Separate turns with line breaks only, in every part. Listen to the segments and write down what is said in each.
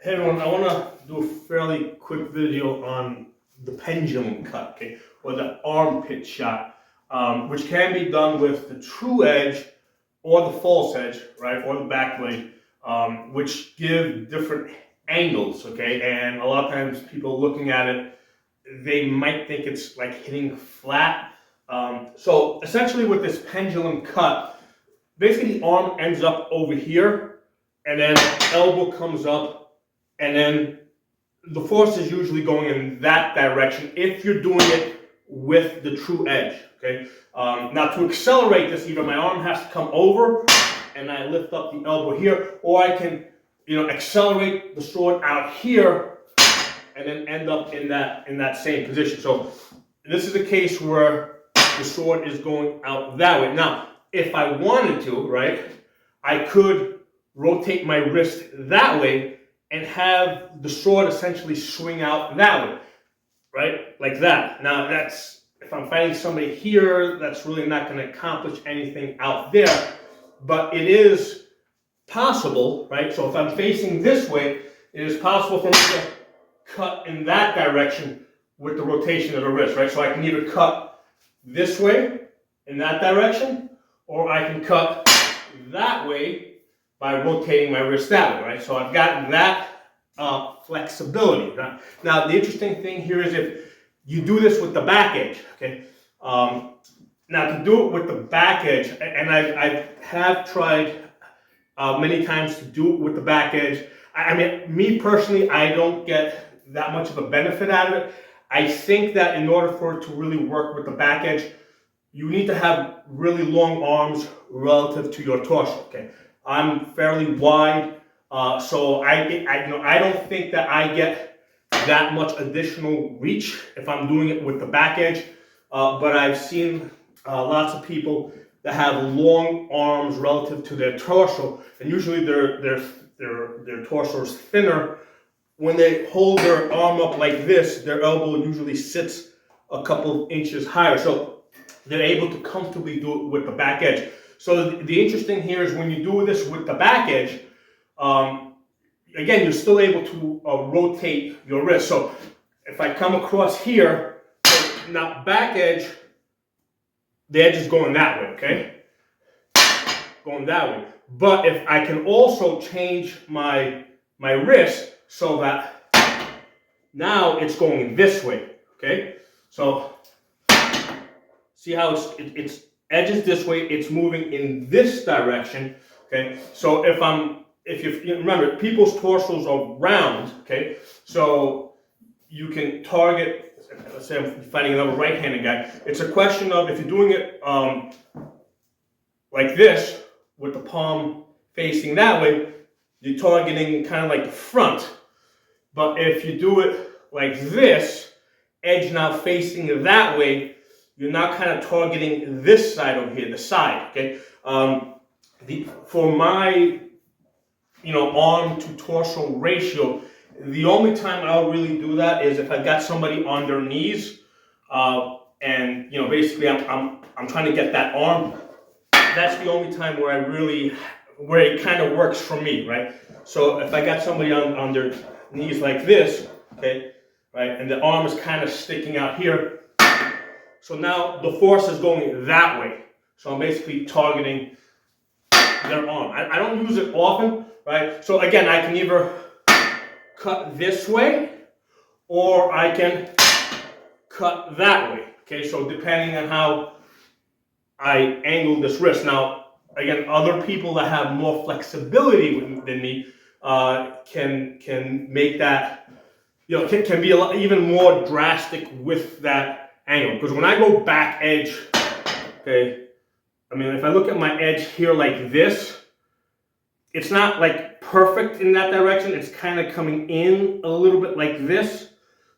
Hey everyone, I want to do a fairly quick video on the pendulum cut, okay, or the armpit shot, which can be done with the true edge or the false edge, right, or the back blade, which give different angles, okay, and a lot of times people looking at it, they might think it's like hitting flat. So essentially with this pendulum cut, basically the arm ends up over here, and then elbow comes up, and then the force is usually going in that direction if you're doing it with the true edge, okay? Now to accelerate this, either my arm has to come over and I lift up the elbow here, or I can, accelerate the sword out here and then end up in that same position. So this is a case where the sword is going out that way. Now, if I wanted to, right, I could rotate my wrist that way and have the sword essentially swing out that way, right? Like that. Now that's, if I'm fighting somebody here, that's really not going to accomplish anything out there, but it is possible, right? So if I'm facing this way, it is possible for me to cut in that direction with the rotation of the wrist, right? So I can either cut this way in that direction, or I can cut that way by rotating my wrist that way, right? So I've got that flexibility. Now, the interesting thing here is if you do this with the back edge, okay? Now, to do it with the back edge, and I have tried many times to do it with the back edge. I mean, me personally, I don't get that much of a benefit out of it. I think that in order for it to really work with the back edge, you need to have really long arms relative to your torso, okay? I'm fairly wide, so I don't think that I get that much additional reach if I'm doing it with the back edge. But I've seen lots of people that have long arms relative to their torso, and usually their torso is thinner. When they hold their arm up like this, their elbow usually sits a couple inches higher, so they're able to comfortably do it with the back edge. So the interesting here is when you do this with the back edge, again, you're still able to rotate your wrist. So if I come across here, now back edge, the edge is going that way, okay? Going that way. But if I can also change my wrist so that now it's going this way, okay? So see how it's edges this way, it's moving in this direction, okay? So if you remember, people's torsos are round, okay? So you can target, let's say I'm fighting another right-handed guy. It's a question of, if you're doing it like this, with the palm facing that way, you're targeting kind of like the front. But if you do it like this, edge now facing that way, you're now kind of targeting this side over here, the side, okay? For my, arm to torso ratio, the only time I'll really do that is if I got somebody on their knees, and basically I'm trying to get that arm. That's the only time where where it kind of works for me, right? So if I got somebody on their knees like this, okay, right, and the arm is kind of sticking out here. So now the force is going that way. So I'm basically targeting their arm. I don't use it often, right? So again, I can either cut this way or I can cut that way. Okay, so depending on how I angle this wrist. Now, again, other people that have more flexibility than me can make that, can be even more drastic with that angle. Because when I go back edge, okay, I mean, if I look at my edge here like this, it's not like perfect in that direction. It's kind of coming in a little bit like this.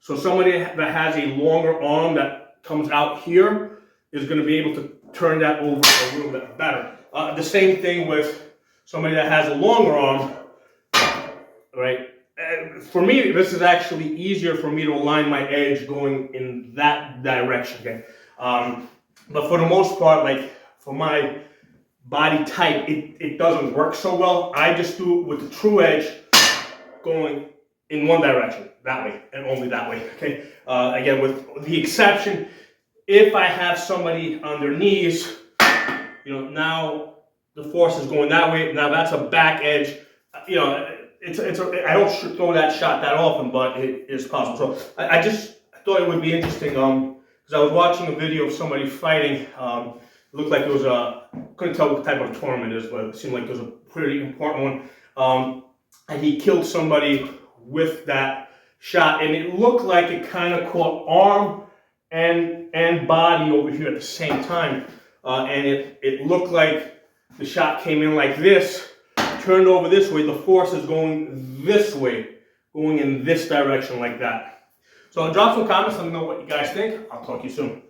So somebody that has a longer arm that comes out here is going to be able to turn that over a little bit better. The same thing with somebody that has a longer arm, right? For me, this is actually easier for me to align my edge going in that direction, okay? But for the most part, like for my body type, it doesn't work so well. I just do it with the true edge going in one direction, that way, and only that way, okay? Again, with the exception, if I have somebody on their knees, now the force is going that way, now that's a back edge, I don't throw that shot that often, but it is possible. So I just thought it would be interesting, because I was watching a video of somebody fighting, it looked like it was couldn't tell what type of tournament it is, but it seemed like it was a pretty important one, and he killed somebody with that shot, and it looked like it kind of caught arm and body over here at the same time, and it looked like the shot came in like this, turned over this way, the force is going this way, going in this direction like that. So drop some comments, let me know what you guys think. I'll talk to you soon.